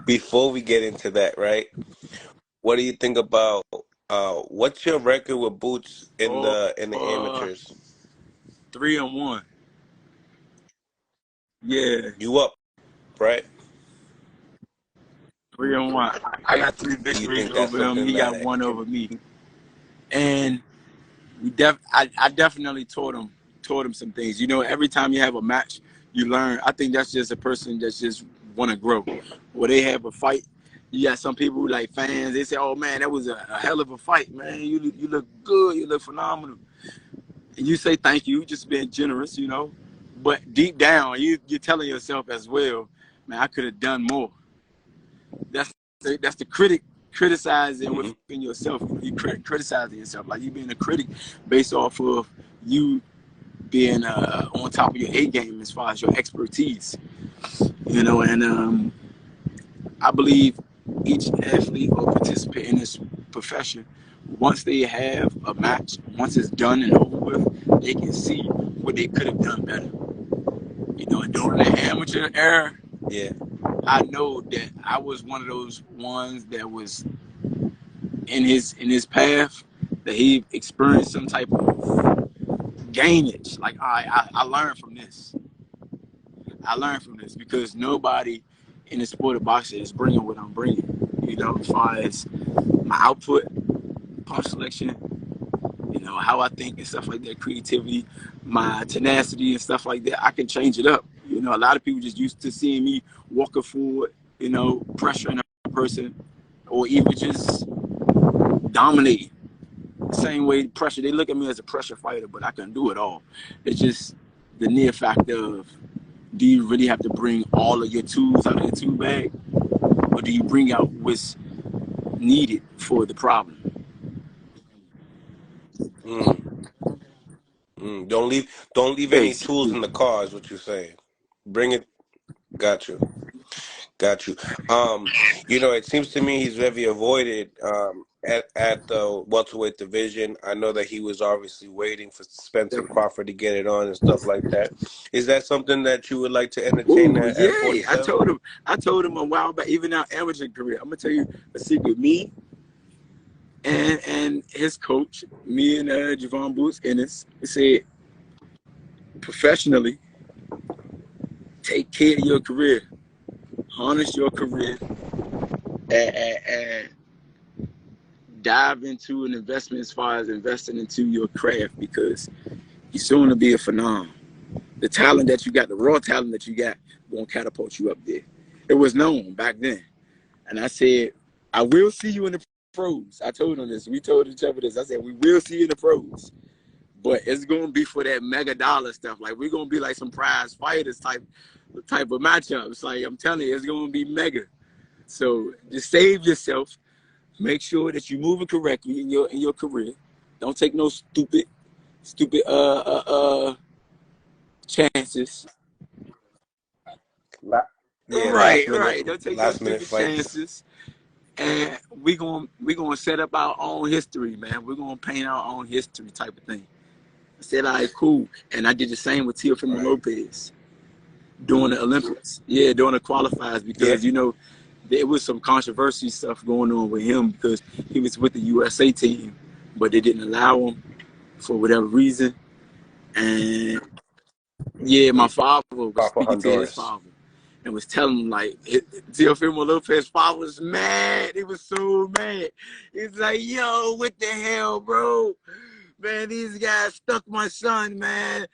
before we get into that, right? What do you think about what's your record with boots in Oh, the amateurs? 3-1. Yeah, You up, right? 3-1. I got 3 Do you victories think that's over him. something He got that one can? over me. And I definitely taught him some things. You know, every time you have a match, you learn. I think that's just a person that's just want to grow. Or they have a fight. You got some people like fans. They say, "Oh man, that was a hell of a fight, man. You look good. You look phenomenal." And you say thank you, just being generous, you know. But deep down, you're telling yourself as well, man, I could have done more. That's the critic criticizing Hmm. within yourself. You criticizing yourself, like you being a critic based off of you being on top of your A game as far as your expertise, you know. And I believe each athlete or participant in this profession, once they have a match, once it's done and over with, they can see what they could have done better. You know, and during the amateur era, Yeah. I know that I was one of those ones that was in his path that he experienced some type of gainage. Like I learned from this. I learned from this because nobody in the sport of boxing is bringing what I'm bringing. You know, as far as my output, punch selection, you know, how I think and stuff like that, creativity, my tenacity and stuff like that. I can change it up. You know, a lot of people just used to seeing me walking forward, you know, pressuring a person, or even just dominating. Same way pressure. They look at me as a pressure fighter, but I can do it all. It's just the near fact of, do you really have to bring all of your tools out of your tool bag, or do you bring out what's needed for the problem? Mm, mm. Don't leave any tools Basically. in the car. Is what you're saying? Bring it. Got you. Got you. It seems to me he's very avoided at the welterweight division. I know that he was obviously waiting for Spencer Definitely. Crawford to get it on and stuff like that. Is that something that you would like to entertain Ooh, at yeah. I 47? told him. I told him a while back, even our amateur career. I'm gonna tell you a secret. Me and his coach, me and Javon Boots Ennis, we said professionally, take care of your career, harness your career, and dive into an investment as far as investing into your craft, because you're soon to be a phenomenon. The talent that you got, the raw talent that you got, won't catapult you up there. It was known back then. And I said, I will see you in the pros. I told him this. We told each other this. I said, we will see you in the pros. But it's gonna be for that mega dollar stuff. Like we're gonna be like some prize fighters type of matchups. Like I'm telling you, it's gonna be mega. So just save yourself. Make sure that you're moving correctly in your career. Don't take no stupid chances. Yeah, Right. Don't take no last minute stupid fights. chances. And we gonna set up our own history, man. We're gonna paint our own history type of thing. I said, all right, cool. And I did the same with Teofimo Right. Lopez during the Olympics. Yeah, during the qualifiers, Yeah. because you know there was some controversy stuff going on with him because he was with the USA team, but they didn't allow him for whatever reason. And yeah, my Mm. father was Papa speaking to his Honduras. father and was telling him like Teofimo Lopez's father was mad. He was so mad. He's like, "Yo, what the hell, bro? Man, these guys stuck my son, man.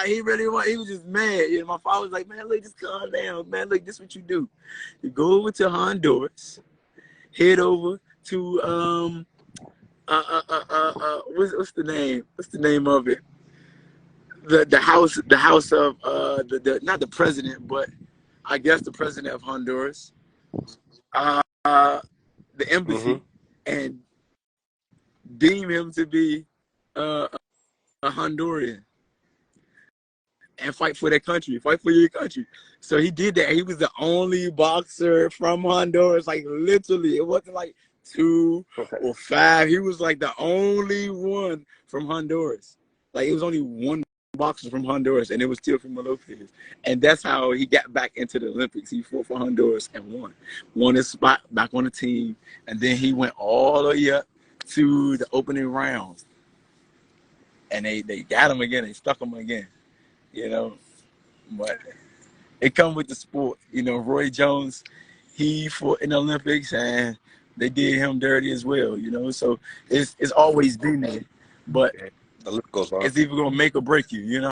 He really want. He was just mad. You know, my father was like, man, look, just calm down, man. Look, this is what you do. You go over to Honduras, head over to what's the name? What's the name of it? The house of the not the president, but I guess the president of Honduras, uh, the Hmm. embassy, and deem him to be uh, a Honduran and fight for their country, fight for your country. So he did that. He was the only boxer from Honduras, like literally. It wasn't like 2 or 5. He was like the only one from Honduras. Like it was only one boxers from Honduras, and it was Teofimo Lopez. And that's how he got back into the Olympics. He fought for Honduras and won his spot back on the team. And then he went all the way up to the opening rounds, and they got him again. They stuck him again, you know. But it comes with the sport, you know. Roy Jones, he fought in the Olympics, and they did him dirty as well, you know. So it's always been there, but The list goes on. it's either gonna make or break you, you know.